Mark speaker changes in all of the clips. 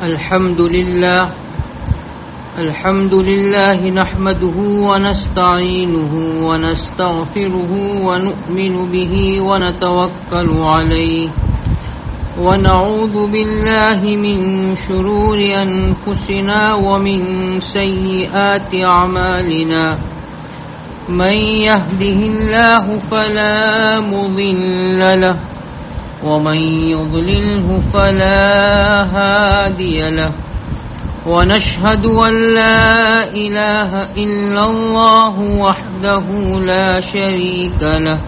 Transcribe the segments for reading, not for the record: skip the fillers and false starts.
Speaker 1: الحمد لله نحمده ونستعينه ونستغفره ونؤمن به ونتوكل عليه ونعوذ بالله من شرور أنفسنا ومن سيئات أعمالنا من يهده الله فلا مضل له ومن يضلله فلا هادي له ونشهد أن لا إله إلا الله وحده لا شريك له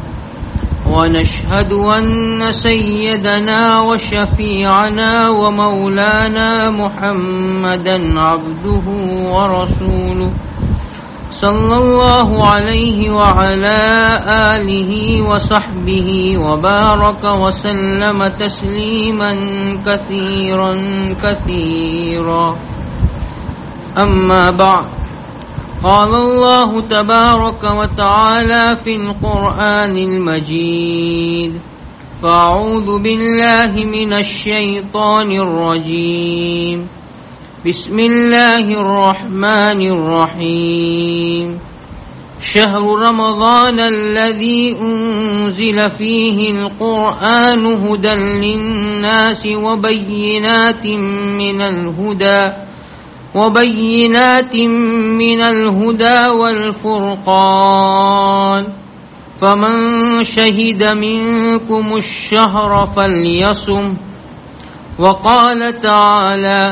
Speaker 1: ونشهد أن سيدنا وشفيعنا ومولانا محمدا عبده ورسوله صلى الله عليه وعلى آله وصحبه وبارك وسلم تسليما كثيرا كثيرا أما بعد قال الله تبارك وتعالى في القرآن المجيد فأعوذ بالله من الشيطان الرجيم بسم الله الرحمن الرحيم شهر رمضان الذي أنزل فيه القرآن هدى للناس وبينات من الهدى والفرقان فمن شهد منكم الشهر فليصم وقال تعالى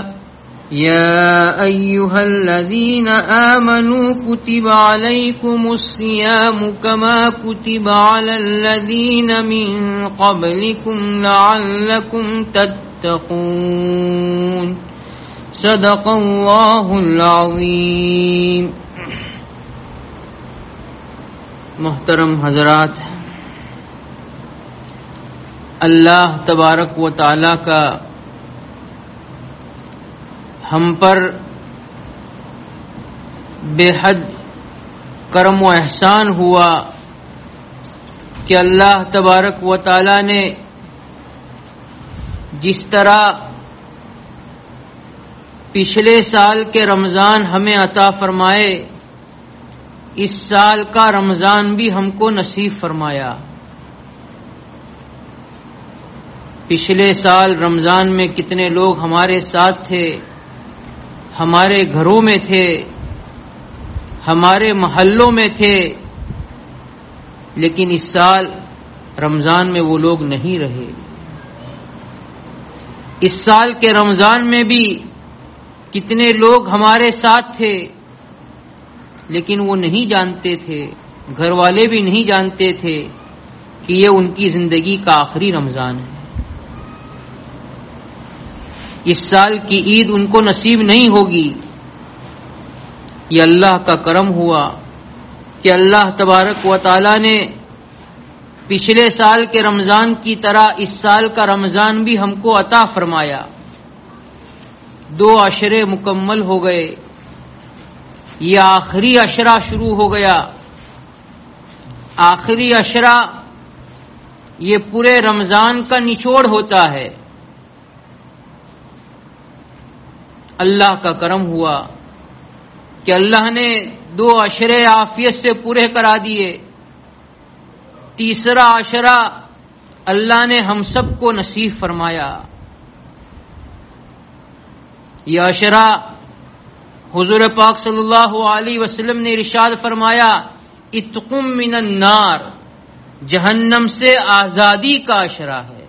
Speaker 1: يا أيها الذين آمنوا كتب عليكم الصيام كما كتب على الذين من قبلكم لعلكم تتقون صدق اللہ العظیم. محترم حضرات، اللہ تبارک و تعالی کا ہم پر بے حد کرم و احسان ہوا کہ اللہ تبارک و تعالی نے جس طرح پچھلے سال کے رمضان ہمیں عطا فرمائے، اس سال کا رمضان بھی ہم کو نصیب فرمایا. پچھلے سال رمضان میں کتنے لوگ ہمارے ساتھ تھے، ہمارے گھروں میں تھے، ہمارے محلوں میں تھے، لیکن اس سال رمضان میں وہ لوگ نہیں رہے. اس سال کے رمضان میں بھی کتنے لوگ ہمارے ساتھ تھے، لیکن وہ نہیں جانتے تھے، گھر والے بھی نہیں جانتے تھے کہ یہ ان کی زندگی کا آخری رمضان ہے. اس سال کی عید ان کو نصیب نہیں ہوگی. یہ اللہ کا کرم ہوا کہ اللہ تبارک و تعالی نے پچھلے سال کے رمضان کی طرح اس سال کا رمضان بھی ہم کو عطا فرمایا. 2 عشرے مکمل ہو گئے، یہ آخری عشرہ شروع ہو گیا. آخری عشرہ یہ پورے رمضان کا نچوڑ ہوتا ہے. اللہ کا کرم ہوا کہ اللہ نے 2 عشرے عافیت سے پورے کرا دیے. تیسرا عشرہ اللہ نے ہم سب کو نصیب فرمایا. یہ عشرہ حضور پاک صلی اللہ علیہ وسلم نے ارشاد فرمایا اتقم من النار، جہنم سے آزادی کا عشرہ ہے.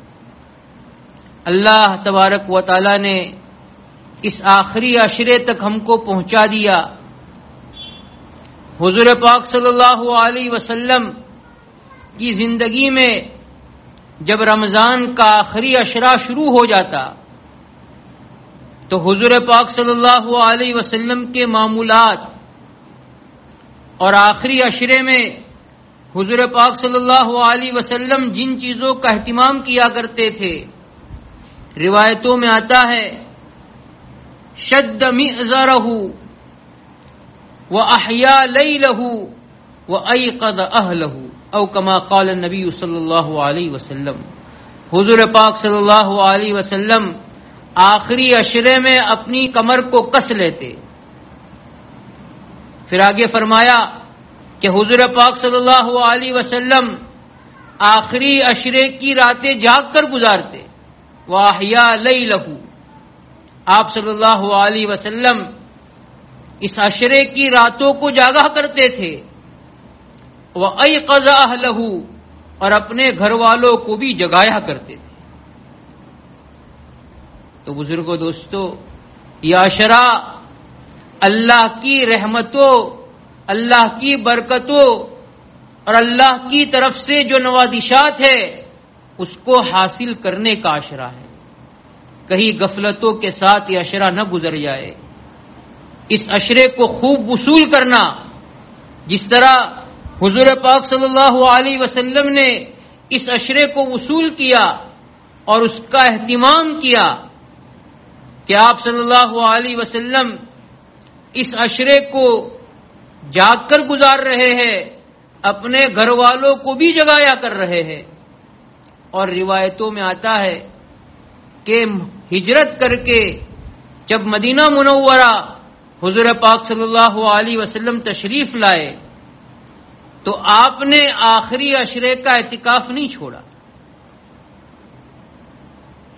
Speaker 1: اللہ تبارک و تعالی نے اس آخری عشرے تک ہم کو پہنچا دیا. حضور پاک صلی اللہ علیہ وسلم کی زندگی میں جب رمضان کا آخری عشرہ شروع ہو جاتا تو حضور پاک صلی اللہ علیہ وسلم کے معمولات اور آخری عشرے میں حضور پاک صلی اللہ علیہ وسلم جن چیزوں کا اہتمام کیا کرتے تھے، روایتوں میں آتا ہے شد مئزرہ وأحيا ليله وأيقظ أهله او كما قال النبی صلی اللہ علیہ وسلم. حضور پاک صلی اللہ علیہ وسلم آخری عشرے میں اپنی کمر کو کس لیتے۔ پھر آگے فرمایا کہ حضور پاک صلی اللہ علیہ وسلم آخری عشرے کی راتیں جاگ کر گزارتے۔ وَأَحْيَا لَيْلَهُ، آپ صلی اللہ علیہ وسلم اس عشرے کی راتوں کو جاگا کرتے تھے۔ وَأَيْقَظَ أَهْلَهُ، اور اپنے گھر والوں کو بھی جگایا کرتے تھے۔ تو بزرگوں، دوستو، یہ عشرہ اللہ کی رحمتوں، اللہ کی برکتوں اور اللہ کی طرف سے جو نوازشات ہے اس کو حاصل کرنے کا عشرہ ہے۔ کہیں غفلتوں کے ساتھ یہ عشرہ نہ گزر جائے۔ اس عشرے کو خوب وصول کرنا، جس طرح حضور پاک صلی اللہ علیہ وسلم نے اس عشرے کو وصول کیا اور اس کا اہتمام کیا کہ آپ صلی اللہ علیہ وسلم اس عشرے کو جاگ کر گزار رہے ہیں، اپنے گھر والوں کو بھی جگایا کر رہے ہیں۔ اور روایتوں میں آتا ہے کہ ہجرت کر کے جب مدینہ منورہ حضور پاک صلی اللہ علیہ وسلم تشریف لائے تو آپ نے آخری عشرے کا اعتکاف نہیں چھوڑا،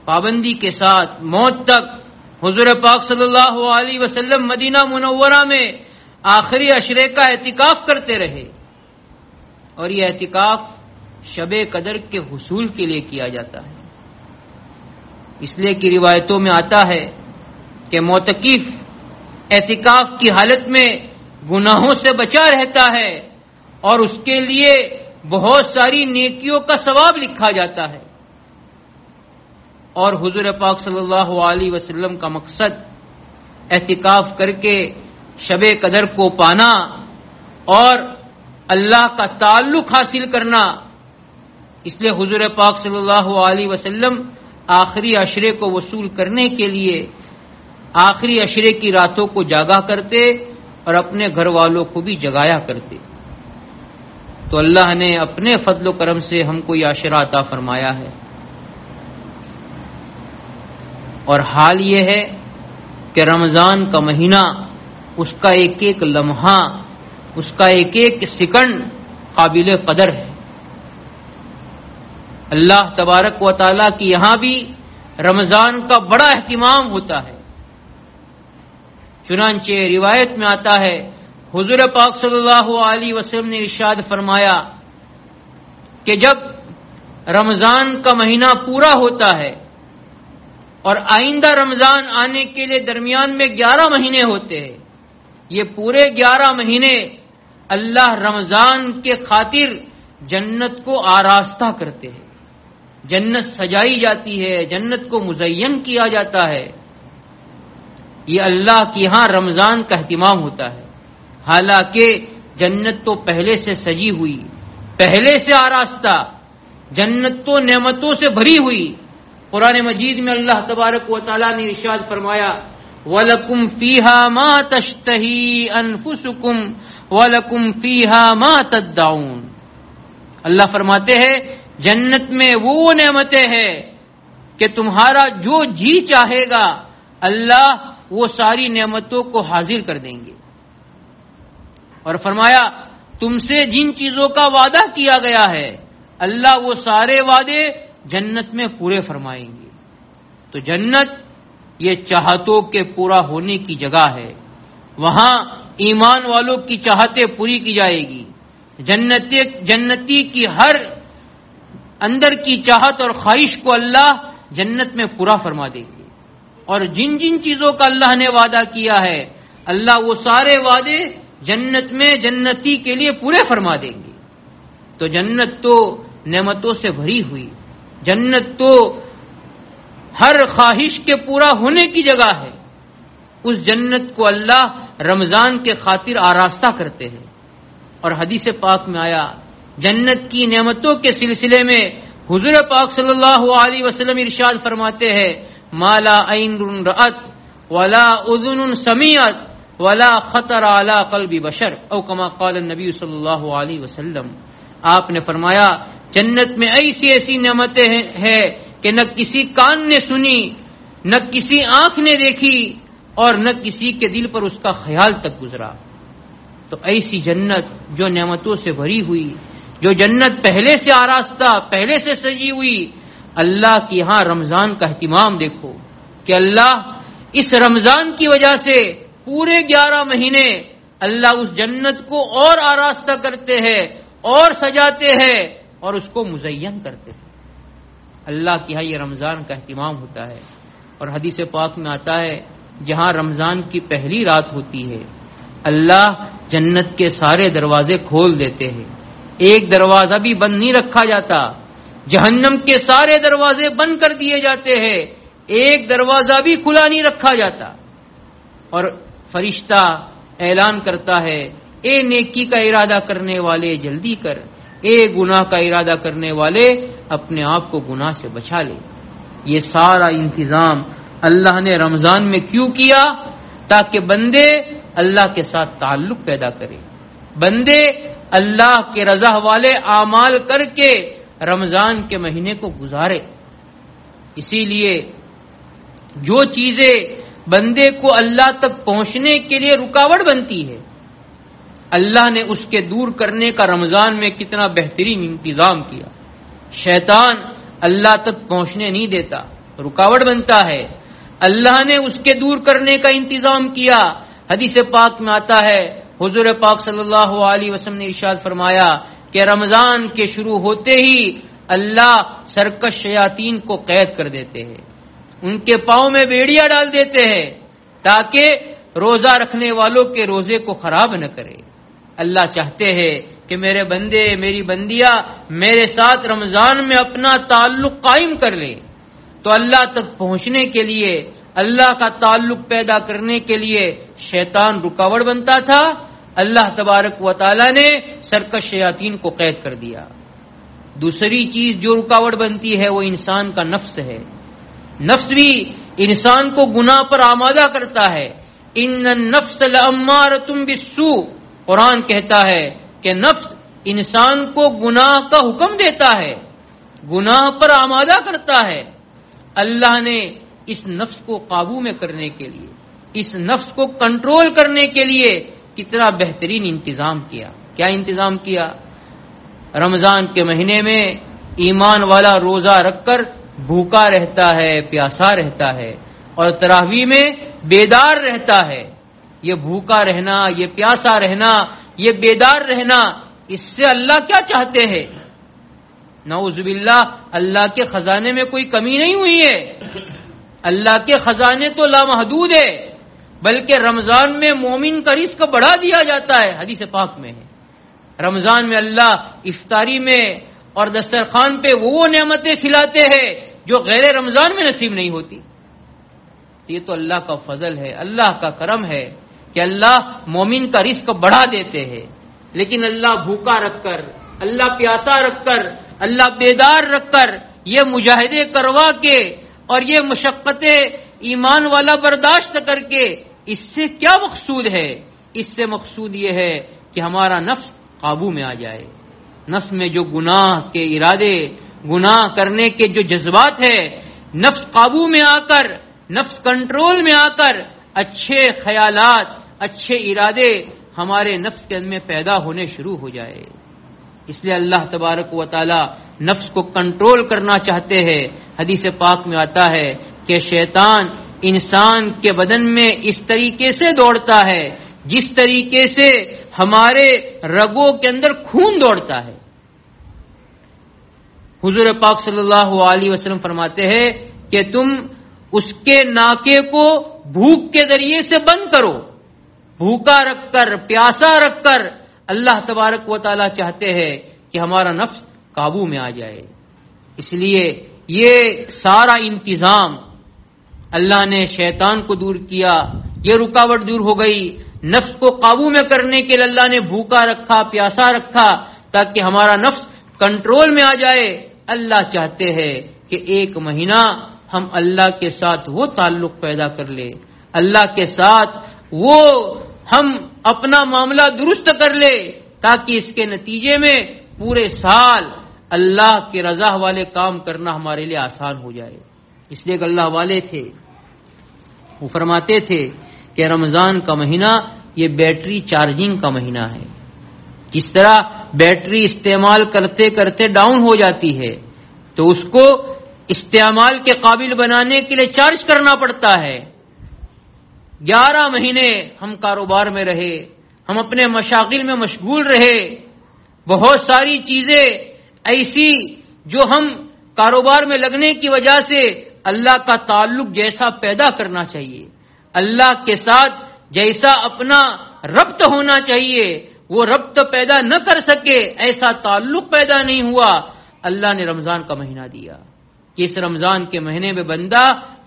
Speaker 1: پابندی کے ساتھ موت تک حضور پاک صلی اللہ علیہ وسلم مدینہ منورہ میں آخری عشرے کا اعتکاف کرتے رہے۔ اور یہ اعتکاف شب قدر کے حصول کے لیے کیا جاتا ہے، اس لیے کہ روایتوں میں آتا ہے کہ معتکف اعتکاف کی حالت میں گناہوں سے بچا رہتا ہے اور اس کے لیے بہت ساری نیکیوں کا ثواب لکھا جاتا ہے۔ اور حضور پاک صلی اللہ علیہ وسلم کا مقصد اعتکاف کر کے شب قدر کو پانا اور اللہ کا تعلق حاصل کرنا، اس لیے حضور پاک صلی اللہ علیہ وسلم آخری عشرے کو وصول کرنے کے لیے آخری عشرے کی راتوں کو جاگا کرتے اور اپنے گھر والوں کو بھی جگایا کرتے۔ تو اللہ نے اپنے فضل و کرم سے ہم کو یہ عشرہ عطا فرمایا ہے، اور حال یہ ہے کہ رمضان کا مہینہ، اس کا ایک ایک لمحہ، اس کا ایک ایک سیکنڈ قابل قدر ہے۔ اللہ تبارک و تعالیٰ کی یہاں بھی رمضان کا بڑا اہتمام ہوتا ہے۔ چنانچہ روایت میں آتا ہے حضور پاک صلی اللہ علیہ وسلم نے ارشاد فرمایا کہ جب رمضان کا مہینہ پورا ہوتا ہے اور آئندہ رمضان آنے کے لیے درمیان میں 11 مہینے ہوتے ہیں، یہ پورے 11 مہینے اللہ رمضان کے خاطر جنت کو آراستہ کرتے ہیں، جنت سجائی جاتی ہے، جنت کو مزین کیا جاتا ہے۔ یہ اللہ کے یہاں رمضان کا اہتمام ہوتا ہے، حالانکہ جنت تو پہلے سے سجی ہوئی، پہلے سے آراستہ، جنت تو نعمتوں سے بھری ہوئی۔ قرآن مجید میں اللہ تبارک و تعالیٰ نے ارشاد فرمایا وَلَكُمْ فِيهَا مَا تَشْتَهِي أَنفُسُكُمْ وَلَكُمْ فِيهَا مَا تَدَّعُونَ۔ اللہ فرماتے ہیں جنت میں وہ نعمتیں ہیں کہ تمہارا جو جی چاہے گا اللہ وہ ساری نعمتوں کو حاضر کر دیں گے، اور فرمایا تم سے جن چیزوں کا وعدہ کیا گیا ہے اللہ وہ سارے وعدے جنت میں پورے فرمائیں گے۔ تو جنت یہ چاہتوں کے پورا ہونے کی جگہ ہے، وہاں ایمان والوں کی چاہتیں پوری کی جائے گی، جنتی کی ہر اندر کی چاہت اور خواہش کو اللہ جنت میں پورا فرما دیں گے، اور جن جن چیزوں کا اللہ نے وعدہ کیا ہے اللہ وہ سارے وعدے جنت میں جنتی کے لیے پورے فرما دیں گے۔ تو جنت تو نعمتوں سے بھری ہوئی، جنت تو ہر خواہش کے پورا ہونے کی جگہ ہے، اس جنت کو اللہ رمضان کے خاطر آراستہ کرتے ہیں۔ اور حدیث پاک میں آیا جنت کی نعمتوں کے سلسلے میں حضور پاک صلی اللہ علیہ وسلم ارشاد فرماتے ہیں ما لا عین رأت ولا اذن سمعت ولا خطر علی قلب بشر او کما قال النبی صلی اللہ علیہ وسلم۔ آپ نے فرمایا جنت میں ایسی ایسی نعمتیں ہیں کہ نہ کسی کان نے سنی، نہ کسی آنکھ نے دیکھی اور نہ کسی کے دل پر اس کا خیال تک گزرا۔ تو ایسی جنت جو نعمتوں سے بھری ہوئی، جو جنت پہلے سے آراستہ، پہلے سے سجی ہوئی، اللہ کی یہاں رمضان کا اہتمام دیکھو کہ اللہ اس رمضان کی وجہ سے پورے 11 مہینے اللہ اس جنت کو اور آراستہ کرتے ہیں اور سجاتے ہیں اور اس کو مزین کرتے ہیں۔ اللہ کی یہاں یہ رمضان کا اہتمام ہوتا ہے۔ اور حدیث پاک میں آتا ہے جہاں رمضان کی پہلی رات ہوتی ہے اللہ جنت کے سارے دروازے کھول دیتے ہیں، ایک دروازہ بھی بند نہیں رکھا جاتا، جہنم کے سارے دروازے بند کر دیے جاتے ہیں، ایک دروازہ بھی کھلا نہیں رکھا جاتا۔ اور فرشتہ اعلان کرتا ہے اے نیکی کا ارادہ کرنے والے جلدی کر، اے گناہ کا ارادہ کرنے والے اپنے آپ کو گناہ سے بچا لے۔ یہ سارا انتظام اللہ نے رمضان میں کیوں کیا؟ تاکہ بندے اللہ کے ساتھ تعلق پیدا کرے، بندے اللہ کے رضا والے اعمال کر کے رمضان کے مہینے کو گزارے۔ اسی لیے جو چیزیں بندے کو اللہ تک پہنچنے کے لیے رکاوٹ بنتی ہے اللہ نے اس کے دور کرنے کا رمضان میں کتنا بہترین انتظام کیا۔ شیطان اللہ تک پہنچنے نہیں دیتا، رکاوٹ بنتا ہے، اللہ نے اس کے دور کرنے کا انتظام کیا۔ حدیث پاک میں آتا ہے حضور پاک صلی اللہ علیہ وسلم نے ارشاد فرمایا کہ رمضان کے شروع ہوتے ہی اللہ سرکش شیاطین کو قید کر دیتے ہیں، ان کے پاؤں میں بیڑیاں ڈال دیتے ہیں تاکہ روزہ رکھنے والوں کے روزے کو خراب نہ کرے۔ اللہ چاہتے ہیں کہ میرے بندے، میری بندیاں میرے ساتھ رمضان میں اپنا تعلق قائم کر لے۔ تو اللہ تک پہنچنے کے لیے، اللہ کا تعلق پیدا کرنے کے لیے شیطان رکاوٹ بنتا تھا، اللہ تبارک و تعالی نے سرکش شیاطین کو قید کر دیا۔ دوسری چیز جو رکاوٹ بنتی ہے وہ انسان کا نفس ہے۔ نفس بھی انسان کو گناہ پر آمادہ کرتا ہے۔ ان النفس لامارۃ بالسوء، قرآن کہتا ہے کہ نفس انسان کو گناہ کا حکم دیتا ہے، گناہ پر آمادہ کرتا ہے۔ اللہ نے اس نفس کو قابو میں کرنے کے لیے، اس نفس کو کنٹرول کرنے کے لیے کتنا بہترین انتظام کیا۔ کیا انتظام کیا؟ رمضان کے مہینے میں ایمان والا روزہ رکھ کر بھوکا رہتا ہے، پیاسا رہتا ہے، اور تراویح میں بیدار رہتا ہے۔ یہ بھوکا رہنا، یہ پیاسا رہنا، یہ بیدار رہنا، اس سے اللہ کیا چاہتے ہیں؟ نعوذ باللہ، اللہ کے خزانے میں کوئی کمی نہیں ہوئی ہے، اللہ کے خزانے تو لامحدود ہے، بلکہ رمضان میں مومن کا رزق بڑھا دیا جاتا ہے۔ حدیث پاک میں ہے رمضان میں اللہ افطاری میں اور دسترخوان پہ وہ نعمتیں کھلاتے ہیں جو غیر رمضان میں نصیب نہیں ہوتی۔ یہ تو اللہ کا فضل ہے، اللہ کا کرم ہے کہ اللہ مومن کا رزق بڑھا دیتے ہیں۔ لیکن اللہ بھوکا رکھ کر، اللہ پیاسا رکھ کر، اللہ بیدار رکھ کر، یہ مجاہدے کروا کے اور یہ مشقتیں ایمان والا برداشت کر کے، اس سے کیا مقصود ہے؟ اس سے مقصود یہ ہے کہ ہمارا نفس قابو میں آ جائے، نفس میں جو گناہ کے ارادے، گناہ کرنے کے جو جذبات ہے، نفس قابو میں آ کر، نفس کنٹرول میں آ کر اچھے خیالات، اچھے ارادے ہمارے نفس کے اندر پیدا ہونے شروع ہو جائے۔ اس لیے اللہ تبارک و تعالی نفس کو کنٹرول کرنا چاہتے ہیں۔ حدیث پاک میں آتا ہے کہ شیطان انسان کے بدن میں اس طریقے سے دوڑتا ہے جس طریقے سے ہمارے رگوں کے اندر خون دوڑتا ہے۔ حضور پاک صلی اللہ علیہ وسلم فرماتے ہیں کہ تم اس کے ناکے کو بھوک کے ذریعے سے بند کرو، بھوکا رکھ کر، پیاسا رکھ کر۔ اللہ تبارک و تعالی چاہتے ہیں کہ ہمارا نفس قابو میں آ جائے۔ اس لیے یہ سارا انتظام اللہ نے شیطان کو دور کیا، یہ رکاوٹ دور ہو گئی۔ نفس کو قابو میں کرنے کے لیے اللہ نے بھوکا رکھا، پیاسا رکھا تاکہ ہمارا نفس کنٹرول میں آ جائے۔ اللہ چاہتے ہیں کہ ایک مہینہ ہم اللہ کے ساتھ وہ تعلق پیدا کر لے، اللہ کے ساتھ وہ ہم اپنا معاملہ درست کر لے تاکہ اس کے نتیجے میں پورے سال اللہ کے رضا والے کام کرنا ہمارے لیے آسان ہو جائے۔ اس لیے کہ اللہ والے تھے وہ فرماتے تھے کہ رمضان کا مہینہ یہ بیٹری چارجنگ کا مہینہ ہے. جس طرح بیٹری استعمال کرتے کرتے ڈاؤن ہو جاتی ہے تو اس کو استعمال کے قابل بنانے کے لیے چارج کرنا پڑتا ہے. 11 مہینے ہم کاروبار میں رہے، ہم اپنے مشاغل میں مشغول رہے، بہت ساری چیزیں ایسی جو ہم کاروبار میں لگنے کی وجہ سے اللہ کا تعلق جیسا پیدا کرنا چاہیے، اللہ کے ساتھ جیسا اپنا ربط ہونا چاہیے وہ ربط پیدا نہ کر سکے، ایسا تعلق پیدا نہیں ہوا. اللہ نے رمضان کا مہینہ دیا کہ اس رمضان کے مہینے میں بندہ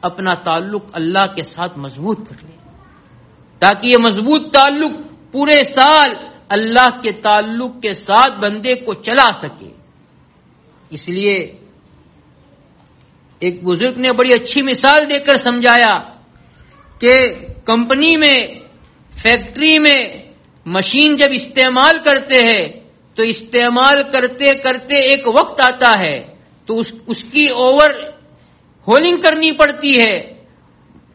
Speaker 1: اپنا تعلق اللہ کے ساتھ مضبوط کر لے، تاکہ یہ مضبوط تعلق پورے سال اللہ کے تعلق کے ساتھ بندے کو چلا سکے. اس لیے ایک بزرگ نے بڑی اچھی مثال دے کر سمجھایا کہ کمپنی میں، فیکٹری میں مشین جب استعمال کرتے ہیں تو استعمال کرتے کرتے ایک وقت آتا ہے تو اس کی اوور ہولنگ کرنی پڑتی ہے.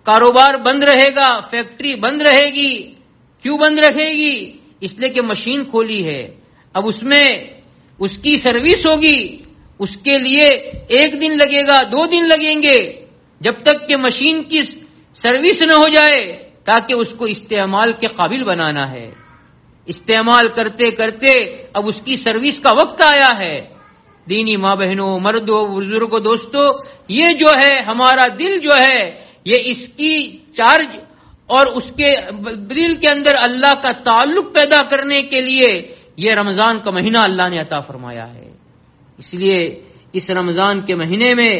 Speaker 1: کاروبار بند رہے گا، فیکٹری بند رہے گی. کیوں بند رہے گی؟ اس لیے کہ مشین کھولی ہے. اب اس میں اس کی سروس ہوگی، اس کے لیے 1 دن لگے گا، 2 دن لگیں گے، جب تک کہ مشین کی سروس نہ ہو جائے، تاکہ اس کو استعمال کے قابل بنانا ہے. استعمال کرتے کرتے اب اس کی سروس کا وقت آیا ہے. دینی ماں بہنوں، مردوں، بزرگوں، دوستوں، یہ جو ہے ہمارا دل جو ہے یہ اس کی چارج اور اس کے دل کے اندر اللہ کا تعلق پیدا کرنے کے لیے یہ رمضان کا مہینہ اللہ نے عطا فرمایا ہے. اس لیے اس رمضان کے مہینے میں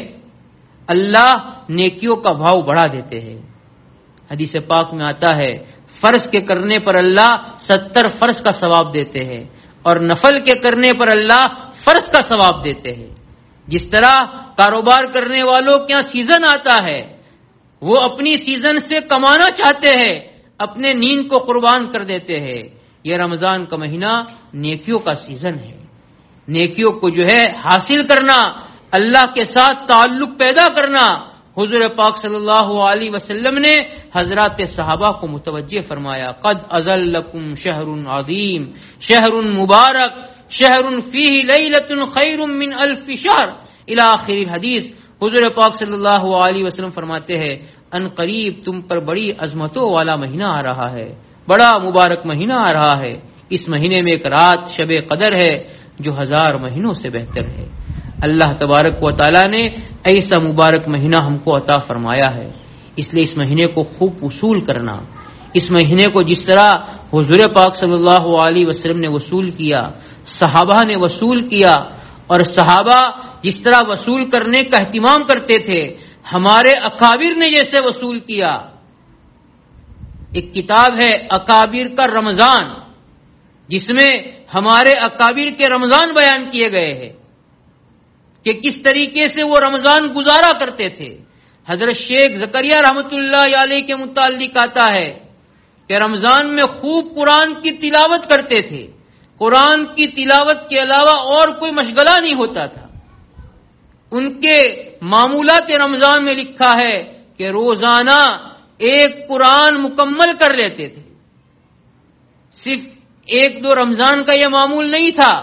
Speaker 1: اللہ نیکیوں کا بھاؤ بڑھا دیتے ہیں. حدیث پاک میں آتا ہے فرض کے کرنے پر اللہ 70 فرض کا ثواب دیتے ہیں اور نفل کے کرنے پر اللہ فرض کا ثواب دیتے ہیں. جس طرح کاروبار کرنے والوں کے یہاں سیزن آتا ہے، وہ اپنی سیزن سے کمانا چاہتے ہیں، اپنے نیند کو قربان کر دیتے ہیں. یہ رمضان کا مہینہ نیکیوں کا سیزن ہے. نیکیوں کو جو ہے حاصل کرنا، اللہ کے ساتھ تعلق پیدا کرنا. حضور پاک صلی اللہ علیہ وسلم نے حضرات صحابہ کو متوجہ فرمایا، قد اذلکم شہر عظیم شہر مبارک شہر فیہ لیلۃ خیر من الف شہر الی آخر الحدیث. حضور پاک صلی اللہ علیہ وسلم فرماتے ہیں ان قریب تم پر بڑی عظمتوں والا مہینہ آ رہا ہے، بڑا مبارک مہینہ آ رہا ہے. اس مہینے میں ایک رات شب قدر ہے جو 1000 مہینوں سے بہتر ہے. اللہ تبارک و تعالی نے ایسا مبارک مہینہ ہم کو عطا فرمایا ہے. اس لیے اس مہینے کو خوب وصول کرنا، اس مہینے کو جس طرح حضور پاک صلی اللہ علیہ وسلم نے وصول کیا، صحابہ نے وصول کیا، اور صحابہ جس طرح وصول کرنے کا اہتمام کرتے تھے، ہمارے اکابر نے جیسے وصول کیا. ایک کتاب ہے اکابر کا رمضان، جس میں ہمارے اکابر کے رمضان بیان کیے گئے ہیں کہ کس طریقے سے وہ رمضان گزارا کرتے تھے. حضرت شیخ زکریا رحمۃ اللہ علیہ کے متعلق آتا ہے کہ رمضان میں خوب قرآن کی تلاوت کرتے تھے. قرآن کی تلاوت کے علاوہ اور کوئی مشغلہ نہیں ہوتا تھا. ان کے معمولات رمضان میں لکھا ہے کہ روزانہ 1 قرآن مکمل کر لیتے تھے. صرف 1-2 رمضان کا یہ معمول نہیں تھا.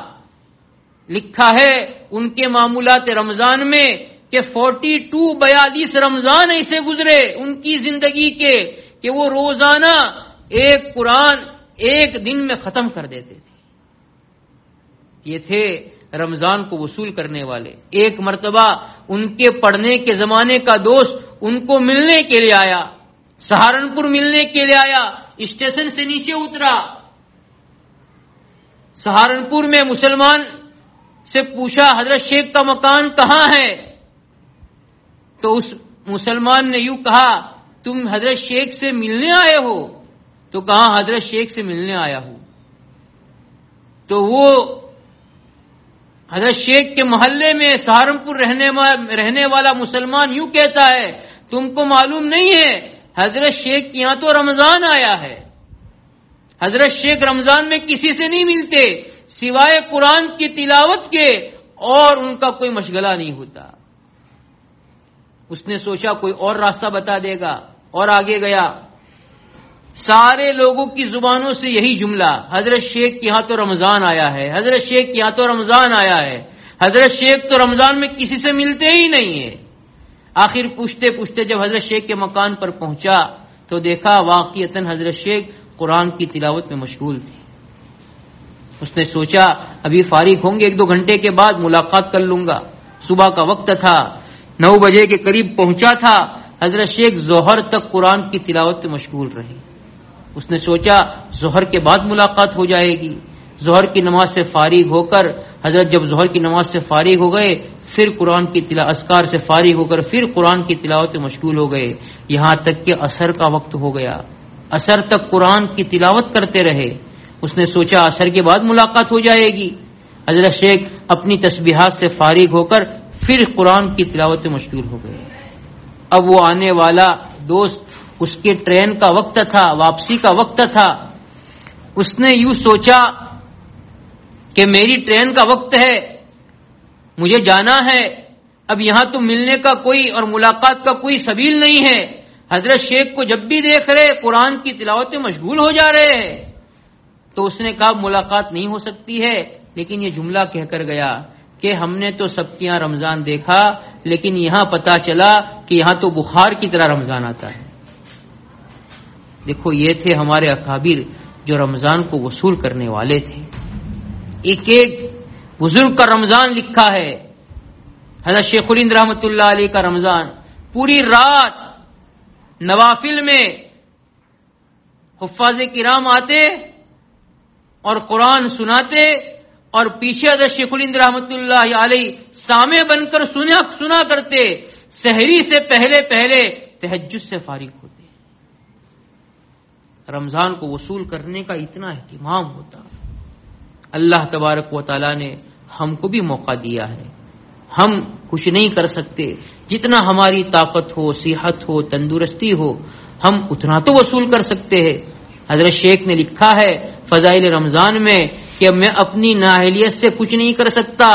Speaker 1: لکھا ہے ان کے معمولات رمضان میں کہ 42 رمضان ایسے گزرے ان کی زندگی کے کہ وہ روزانہ 1 قرآن 1 دن میں ختم کر دیتے تھے. یہ تھے رمضان کو وصول کرنے والے. ایک مرتبہ ان کے پڑھنے کے زمانے کا دوست ان کو ملنے کے لیے آیا، سہارنپور ملنے کے لیے آیا. اسٹیشن سے نیچے اترا، سہارنپور میں مسلمان سے پوچھا حضرت شیخ کا مکان کہاں ہے؟ تو اس مسلمان نے یوں کہا تم حضرت شیخ سے ملنے آئے ہو؟ تو کہا حضرت شیخ سے ملنے آیا ہوں. تو وہ حضرت شیخ کے محلے میں سہارنپور رہنے والا مسلمان یوں کہتا ہے تم کو معلوم نہیں ہے حضرت شیخ کے یہاں تو رمضان آیا ہے. حضرت شیخ رمضان میں کسی سے نہیں ملتے سوائے قرآن کی تلاوت کے، اور ان کا کوئی مشغلہ نہیں ہوتا. اس نے سوچا کوئی اور راستہ بتا دے گا. اور آگے گیا، سارے لوگوں کی زبانوں سے یہی جملہ، حضرت شیخ کے یہاں تو رمضان آیا ہے، حضرت شیخ کے یہاں تو رمضان آیا ہے، حضرت شیخ تو رمضان میں کسی سے ملتے ہی نہیں ہے۔ آخر پوچھتے پوچھتے جب حضرت شیخ کے مکان پر پہنچا تو دیکھا واقعتاً حضرت شیخ قرآن کی تلاوت میں مشغول تھے۔ اس نے سوچا ابھی فارغ ہوں گے، 1-2 گھنٹے کے بعد ملاقات کر لوں گا۔ صبح کا وقت تھا، 9 بجے کے قریب پہنچا تھا۔ حضرت شیخ ظہر تک قرآن کی تلاوت میں مشغول رہے۔ اس نے سوچا ظہر کے بعد ملاقات ہو جائے گی۔ ظہر کی نماز سے فارغ ہو کر حضرت جب ظہر کی نماز سے فارغ ہو گئے، پھر قرآن کی اذکار سے فارغ ہو کر پھر قرآن کی تلاوت میں مشغول ہو گئے، یہاں تک کہ عصر کا وقت ہو گیا۔ عصر تک قرآن کی تلاوت کرتے رہے۔ اس نے سوچا عصر کے بعد ملاقات ہو جائے گی۔ حضرت شیخ اپنی تسبیحات سے فارغ ہو کر پھر قرآن کی تلاوت میں مشغول ہو گئے۔ اب وہ آنے والا دوست، اس کے ٹرین کا وقت تھا، واپسی کا وقت تھا۔ اس نے یوں سوچا کہ میری ٹرین کا وقت ہے، مجھے جانا ہے، اب یہاں تو ملنے کا کوئی اور ملاقات کا کوئی سبیل نہیں ہے۔ حضرت شیخ کو جب بھی دیکھ رہے قرآن کی تلاوت میں مشغول ہو جا رہے ہیں۔ تو اس نے کہا ملاقات نہیں ہو سکتی ہے، لیکن یہ جملہ کہہ کر گیا کہ ہم نے تو سب کے یہاں رمضان دیکھا، لیکن یہاں پتا چلا کہ یہاں تو بخار کی طرح رمضان آتا ہے۔ دیکھو یہ تھے ہمارے اکابر جو رمضان کو وصول کرنے والے تھے۔ ایک ایک بزرگ کا رمضان لکھا ہے۔ حضرت شیخ الہند رحمۃ اللہ علیہ کا رمضان، پوری رات نوافل میں حفاظ کرام آتے اور قرآن سناتے، اور پیچھے حضرت شیخ الہند رحمۃ اللہ علیہ سامع بن کر سنا کرتے، سحری سے پہلے پہلے تہجد سے فارغ ہوتے۔ رمضان کو وصول کرنے کا اتنا اہتمام ہوتا۔ اللہ تبارک و تعالیٰ نے ہم کو بھی موقع دیا ہے۔ ہم کچھ نہیں کر سکتے، جتنا ہماری طاقت ہو، صحت ہو، تندرستی ہو، ہم اتنا تو وصول کر سکتے ہیں۔ حضرت شیخ نے لکھا ہے فضائل رمضان میں کہ میں اپنی نااہلیت سے کچھ نہیں کر سکتا،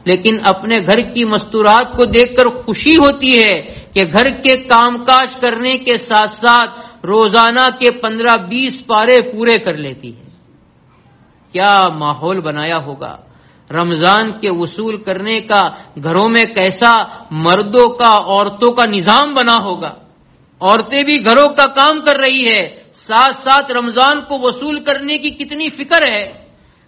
Speaker 1: لیکن اپنے گھر کی مستورات کو دیکھ کر خوشی ہوتی ہے کہ گھر کے کام کاج کرنے کے ساتھ ساتھ روزانہ کے 15-20 پارے پورے کر لیتی ہے۔ کیا ماحول بنایا ہوگا رمضان کے وصول کرنے کا، گھروں میں کیسا مردوں کا عورتوں کا نظام بنا ہوگا۔ عورتیں بھی گھروں کا کام کر رہی ہے، ساتھ ساتھ رمضان کو وصول کرنے کی کتنی فکر ہے،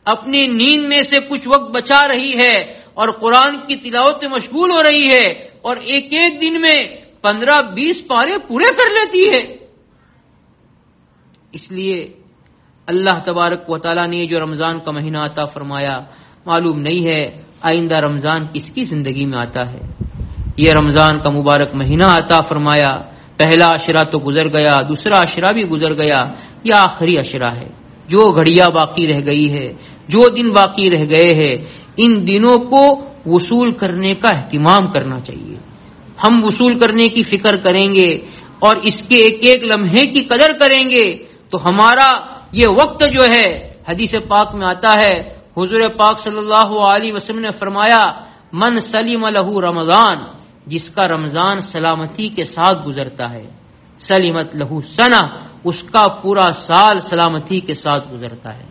Speaker 1: اپنی نیند میں سے کچھ وقت بچا رہی ہے اور قرآن کی تلاوت میں مشغول ہو رہی ہے، اور ایک ایک دن میں 15-20 پارے پورے کر لیتی ہے۔ اس لیے اللہ تبارک و تعالیٰ نے جو رمضان کا مہینہ عطا فرمایا، معلوم نہیں ہے آئندہ رمضان کس کی زندگی میں آتا ہے۔ یہ رمضان کا مبارک مہینہ عطا فرمایا، پہلا عشرہ تو گزر گیا، دوسرا عشرہ بھی گزر گیا، یہ آخری عشرہ ہے۔ جو گھڑیاں باقی رہ گئی ہے، جو دن باقی رہ گئے ہیں، ان دنوں کو وصول کرنے کا اہتمام کرنا چاہیے۔ ہم وصول کرنے کی فکر کریں گے اور اس کے ایک ایک لمحے کی قدر کریں گے تو ہمارا یہ وقت جو ہے، حدیث پاک میں آتا ہے، حضور پاک صلی اللہ علیہ وسلم نے فرمایا من سلم لہ رمضان، جس کا رمضان سلامتی کے ساتھ گزرتا ہے، سلمت لہ سنہ، اس کا پورا سال سلامتی کے ساتھ گزرتا ہے۔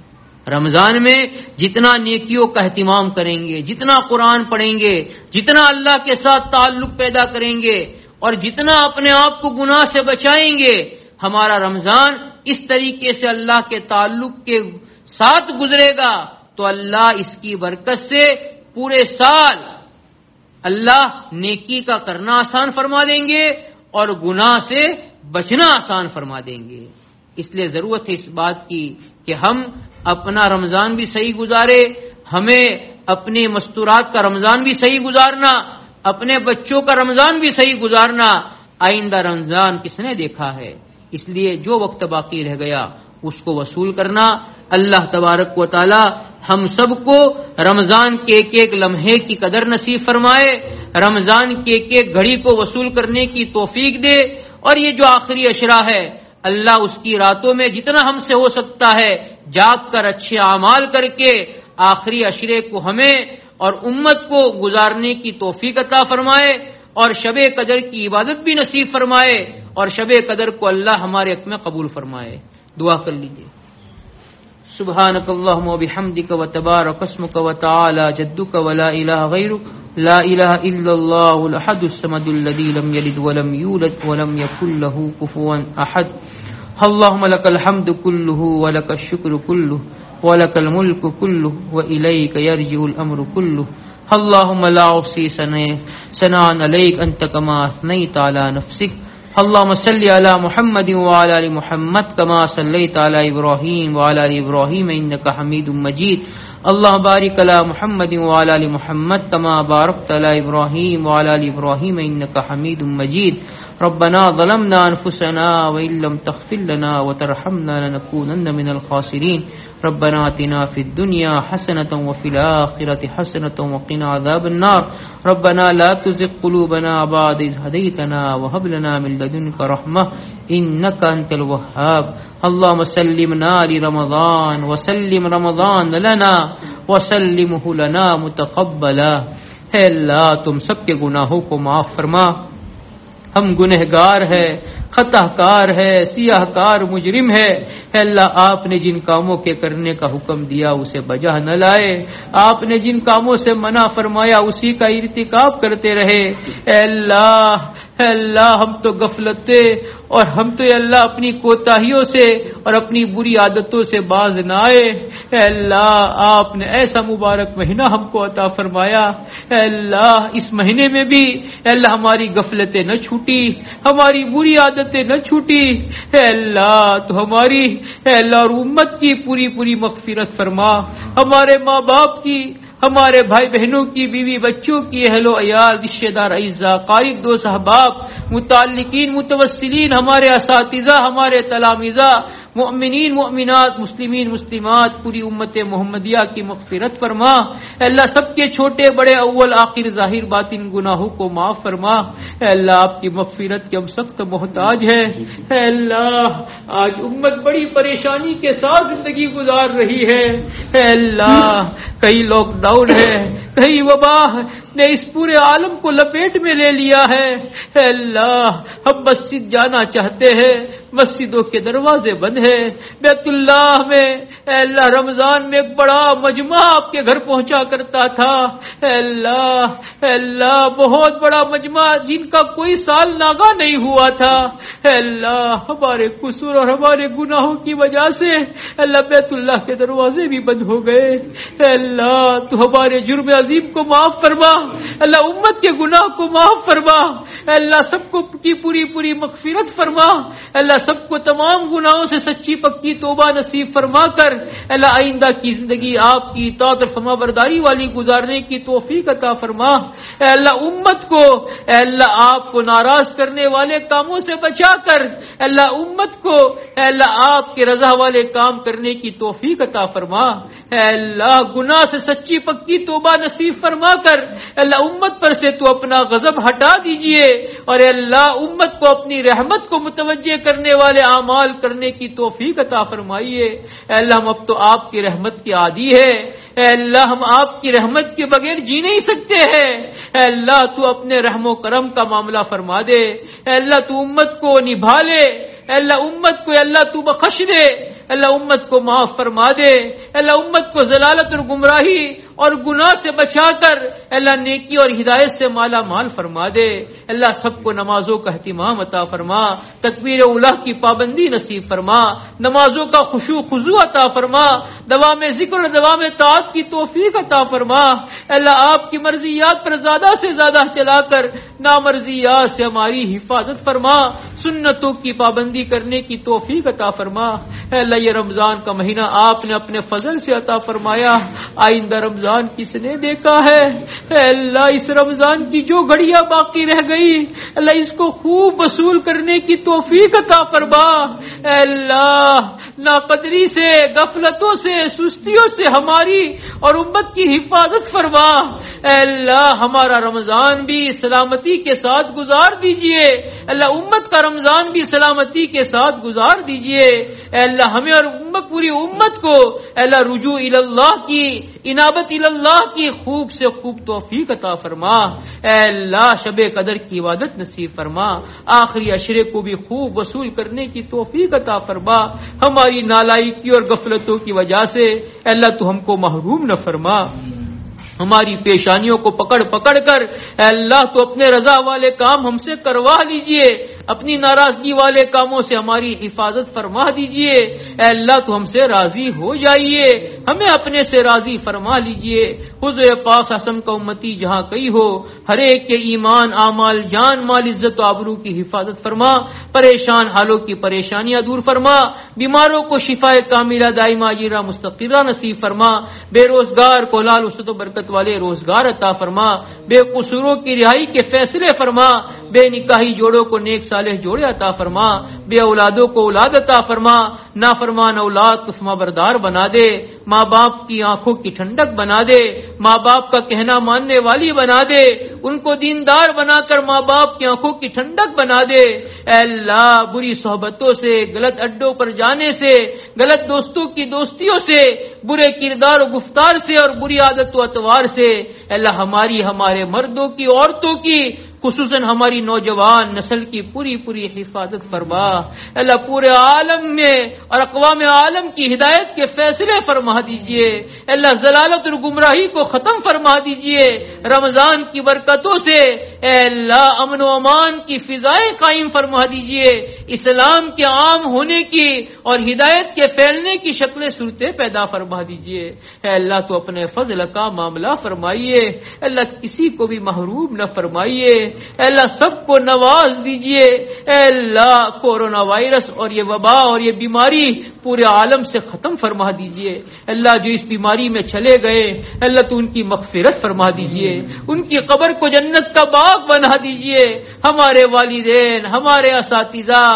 Speaker 1: رمضان میں جتنا نیکیوں کا اہتمام کریں گے، جتنا قرآن پڑھیں گے، جتنا اللہ کے ساتھ تعلق پیدا کریں گے اور جتنا اپنے آپ کو گناہ سے بچائیں گے، ہمارا رمضان اس طریقے سے اللہ کے تعلق کے ساتھ گزرے گا تو اللہ اس کی برکت سے پورے سال اللہ نیکی کا کرنا آسان فرما دیں گے اور گناہ سے بچنا آسان فرما دیں گے۔ اس لیے ضرورت ہے اس بات کی کہ ہم اپنا رمضان بھی صحیح گزارے، ہمیں اپنے مستورات کا رمضان بھی صحیح گزارنا، اپنے بچوں کا رمضان بھی صحیح گزارنا۔ آئندہ رمضان کس نے دیکھا ہے؟ اس لیے جو وقت باقی رہ گیا اس کو وصول کرنا۔ اللہ تبارک و تعالی ہم سب کو رمضان کے ایک ایک لمحے کی قدر نصیب فرمائے، رمضان کے ایک ایک گھڑی کو وصول کرنے کی توفیق دے، اور یہ جو آخری عشرہ ہے اللہ اس کی راتوں میں جتنا ہم سے ہو سکتا ہے جاگ کر اچھے اعمال کر کے آخری عشرے کو ہمیں اور امت کو گزارنے کی توفیق عطا فرمائے، اور شب قدر کی عبادت بھی نصیب فرمائے، اور شب قدر کو اللہ ہمارے حق میں قبول فرمائے. دعا کر لیجیے. سبحانک اللہم و بحمدک و تبارک اسمک و تعالی جدک و لا الہ غیرک لا الہ الا اللہ الاحد الصمد الذی لم یلد ولم یولد ولم یکن له کفوا احد. اللہم لک الحمد کلہ ولک الشکر کلہ ولک الملک کلہ وإلیک یرجع الامر کلہ. اللہم لا احصی ثناء علیک انت کما اثنیت علی نفسک. اللهم صل على محمد وعلى ال محمد كما صليت على ابراهيم وعلى ال ابراهيم انك حميد مجيد. اللهم بارك على محمد وعلى ال محمد كما باركت على ابراهيم وعلى ال ابراهيم انك حميد مجيد. ربنا ظلمنا انفسنا وان لم تغفر لنا وترحمنا لنكونن من الخاسرين. ربنا آتنا في الدنيا حسنة وفي الآخرة حسنة وقنا عذاب النار. ربنا لا تزغ قلوبنا بعد إذ هديتنا وهب لنا من لدنك رحمة إنك أنت الوهاب. اللهم سلمنا لرمضان وسلم رمضان لنا وسلمه لنا متقبلا. اے اللہ تم سب کے گناہوں کو معاف فرما. ہم گنہگار ہے، خطا کار ہے، سیاہ کار مجرم ہے. اے اللہ آپ نے جن کاموں کے کرنے کا حکم دیا اسے بجا نہ لائے، آپ نے جن کاموں سے منع فرمایا اسی کا ارتکاب کرتے رہے. اے اللہ ہم تو غفلتیں اور ہم تو اے اللہ اپنی کوتاہیوں سے اور اپنی بری عادتوں سے باز نہ آئے. اے اللہ آپ نے ایسا مبارک مہینہ ہم کو عطا فرمایا. اے اللہ اس مہینے میں بھی اے اللہ ہماری غفلتیں نہ چھوٹی، ہماری بری عادتیں نہ چھوٹی. اے اللہ تو ہماری اے اللہ اور امت کی پوری مغفرت فرما. ہمارے ماں باپ کی، ہمارے بھائی بہنوں کی، بیوی بچوں کی، اہل و عیال، رشتہ دار، اعزاء، قارئ، دوست احباب، متعلقین، متوسلین، ہمارے اساتذہ، ہمارے تلامذہ، مؤمنین، مؤمنات، مسلمین، مسلمات، پوری امت محمدیہ کی مغفرت فرما. اے اللہ سب کے چھوٹے بڑے اول آخر ظاہر باطن گناہوں کو معاف فرما. اے اللہ آپ کی مغفرت کے ہم سخت محتاج ہیں. اے اللہ آج امت بڑی پریشانی کے ساتھ زندگی گزار رہی ہے. اے اللہ کئی لاک ڈاؤن ہے، کئی وبا نے اس پورے عالم کو لپیٹ میں لے لیا ہے. اے اللہ ہم مسجد جانا چاہتے ہیں، مسجدوں کے دروازے بند ہیں. بیت اللہ میں اے اللہ رمضان میں ایک بڑا مجمع آپ کے گھر پہنچا کرتا تھا. اے اللہ بہت بڑا مجمع جن کا کوئی سال ناغہ نہیں ہوا تھا. اے اللہ ہمارے قصور اور ہمارے گناہوں کی وجہ سے اللہ بیت اللہ کے دروازے بھی بند ہو گئے. اے اللہ تو ہمارے جرم عظیم کو معاف فرما. اللہ امت کے گناہ کو معاف فرما. اے اللہ سب کو کی پوری مغفرت فرما. اللہ سب کو تمام گناہوں سے سچی پکی توبہ نصیب فرما کر اللہ آئندہ کی زندگی آپ کی اطاعت اور فرما برداری والی گزارنے کی توفیق عطا فرما. اے اللہ امت کو اے اللہ آپ کو ناراض کرنے والے کاموں سے بچا کر اللہ امت کو اے اللہ آپ کے رضا والے کام کرنے کی توفیق عطا فرما. اے اللہ گناہ سے سچی پکی توبہ نصیب فرما کر اللہ امت پر سے تو اپنا غضب ہٹا دیجئے اور اے اللہ امت کو اپنی رحمت کو متوجہ کرنے والے اعمال کرنے کی توفیق عطا فرمائیے. اے اللہ ہم اب تو آپ کی رحمت کے عادی ہے. اے اللہ ہم آپ کی رحمت کے بغیر جی نہیں سکتے ہیں. اے اللہ تو اپنے رحم و کرم کا معاملہ فرما دے. اے اللہ تو امت کو نبھا لے. اے اللہ امت کو اے اللہ تو بخش دے. اللہ امت کو معاف فرما دے. اللہ امت کو ضلالت اور گمراہی اور گناہ سے بچا کر اللہ نیکی اور ہدایت سے مالا مال فرما دے. اللہ سب کو نمازوں کا اہتمام عطا فرما. تکبیر اولیٰ کی پابندی نصیب فرما. نمازوں کا خشوع خضوع عطا فرما. دوام ذکر اور دوام طاعت کی توفیق عطا فرما. اللہ آپ کی مرضیات پر زیادہ سے زیادہ چلا کر نامرضیات سے ہماری حفاظت فرما. سنتوں کی پابندی کرنے کی توفیق عطا فرما. اے اللہ یہ رمضان کا مہینہ آپ نے اپنے فضل سے عطا فرمایا. آئندہ رمضان کس نے دیکھا ہے؟ اے اللہ اس رمضان کی جو گھڑیاں باقی رہ گئی اللہ اس کو خوب وصول کرنے کی توفیق عطا فرما. اے اللہ ناقدری سے، غفلتوں سے، سستیوں سے ہماری اور امت کی حفاظت فرما. اے اللہ ہمارا رمضان بھی سلامتی کے ساتھ گزار دیجئے. اللہ امت کا رمضان بھی سلامتی کے ساتھ گزار دیجئے. اے اللہ ہمیں اور پوری امت کو اے اللہ رجوع الی اللہ کی انابت اللہ کی خوب سے خوب توفیق عطا فرما۔ اے اللہ شب قدر کی عبادت نصیب فرما، آخری عشرے کو بھی خوب وصول کرنے کی توفیق عطا فرما۔ ہماری نالائکی اور غفلتوں کی وجہ سے اے اللہ تو ہم کو محروم نہ فرما۔ ہماری پیشانیوں کو پکڑ پکڑ کر اے اللہ تو اپنے رضا والے کام ہم سے کروا لیجئے، اپنی ناراضگی والے کاموں سے ہماری حفاظت فرما دیجئے۔ اے اللہ تو ہم سے راضی ہو جائیے، ہمیں اپنے سے راضی فرما لیجئے۔ حضور پاک حسن کا امتی جہاں کہیں ہو، ہر ایک کے ایمان، اعمال، جان مال، عزت و آبرو کی حفاظت فرما، پریشان حالوں کی پریشانیاں دور فرما، بیماروں کو شفا کاملہ دائمہ اجرہ مستقرہ نصیب فرما، بے روزگار کو حلال وسعت و برکت والے روزگار عطا فرما، بے قصوروں کی رہائی کے فیصلے فرما، بے نکاحی جوڑوں کو نیک صالح جوڑے عطا فرما، بے اولادوں کو اولاد عطا فرما، نافرمان اولاد کو فرما بردار بنا دے، ماں باپ کی آنکھوں کی ٹھنڈک بنا دے، ماں باپ کا کہنا ماننے والی بنا دے، ان کو دیندار بنا کر ماں باپ کی آنکھوں کی ٹھنڈک بنا دے۔ اے اللہ بری صحبتوں سے، غلط اڈوں پر جانے سے، غلط دوستوں کی دوستیوں سے، برے کردار و گفتار سے اور بری عادت و اطوار سے اے اللہ ہمارے مردوں کی، عورتوں کی، خصوصاً ہماری نوجوان نسل کی پوری پوری حفاظت فرما۔ اللہ پورے عالم میں اور اقوام عالم کی ہدایت کے فیصلے فرما دیجئے۔ اللہ ضلالت اور گمراہی کو ختم فرما دیجئے۔ رمضان کی برکتوں سے اے اللہ امن و امان کی فضائیں قائم فرما دیجئے۔ اسلام کے عام ہونے کی اور ہدایت کے پھیلنے کی شکلیں صورتیں پیدا فرما دیجئے۔ اے اللہ تو اپنے فضل کا معاملہ فرمائیے، اللہ کسی کو بھی محروم نہ فرمائیے، اے اللہ سب کو نواز دیجئے۔ اے اللہ کورونا وائرس اور یہ وبا اور یہ بیماری پورے عالم سے ختم فرما دیجئے۔ اللہ جو اس بیماری میں چلے گئے اللہ تو ان کی مغفرت فرما دیجئے، ان کی قبر کو جنت کا باغ بنا دیجئے۔ ہمارے والدین، ہمارے اساتذہ،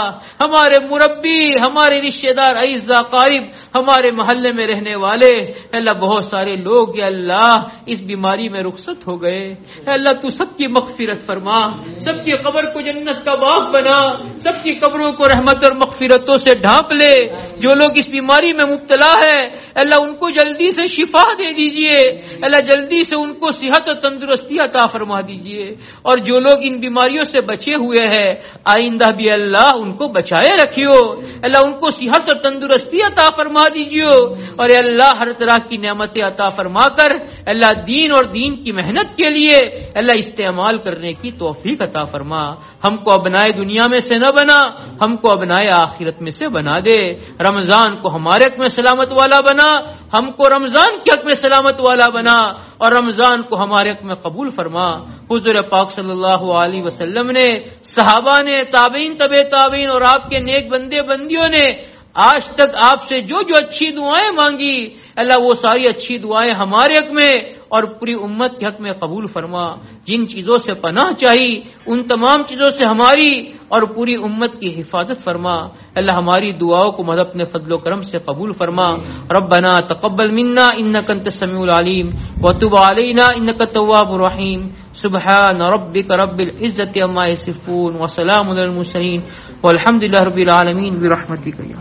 Speaker 1: ہمارے مربی، ہمارے رشتہ دار، اعزاء قارب، ہمارے محلے میں رہنے والے اللہ بہت سارے لوگ یا اللہ اس بیماری میں رخصت ہو گئے۔ اللہ تو سب کی مغفرت فرما، سب کی قبر کو جنت کا باغ بنا، سب کی قبروں کو رحمت اور مغفرتوں سے ڈھانپ لے۔ جو لوگ اس بیماری میں مبتلا ہے اللہ ان کو جلدی سے شفا دے دیجئے، اللہ جلدی سے ان کو صحت اور تندرستی عطا فرما دیجئے، اور جو لوگ ان بیماریوں سے بچے ہوئے ہیں آئندہ بھی اللہ ان کو بچائے رکھیو، اللہ ان کو صحت اور تندرستی عطا فرما دیجئے، اور اے اللہ ہر طرح کی نعمتیں عطا فرما کر اللہ دین اور دین کی محنت کے لیے اللہ استعمال کرنے کی توفیق عطا فرما۔ ہم کو ابنائے دنیا میں سے نہ بنا، ہم کو ابنائے آخرت میں سے بنا دے۔ رمضان کو ہمارے حق میں سلامت والا بنا، ہم کو رمضان کے حق میں سلامت والا بنا، اور رمضان کو ہمارے حق میں قبول فرما۔ حضور پاک صلی اللہ علیہ وسلم نے، صحابہ نے، تابعین تبع تابعین اور آپ کے نیک بندے بندیوں نے آج تک آپ سے جو جو اچھی دعائیں مانگی اللہ وہ ساری اچھی دعائیں ہمارے حق میں اور پوری امت کے حق میں قبول فرما۔ جن چیزوں سے پناہ چاہی ان تمام چیزوں سے ہماری اور پوری امت کی حفاظت فرما۔ اللہ ہماری دعاؤں کو مدد اپنے فضل و کرم سے قبول فرما۔ ربنا تقبل منا انک انت السمیع العلیم وتب علینا انک التواب الرحیم۔ سبحان ربک رب العزة عما یصفون وسلام علی المرسلین والحمد للہ رب العالمین برحمتک یا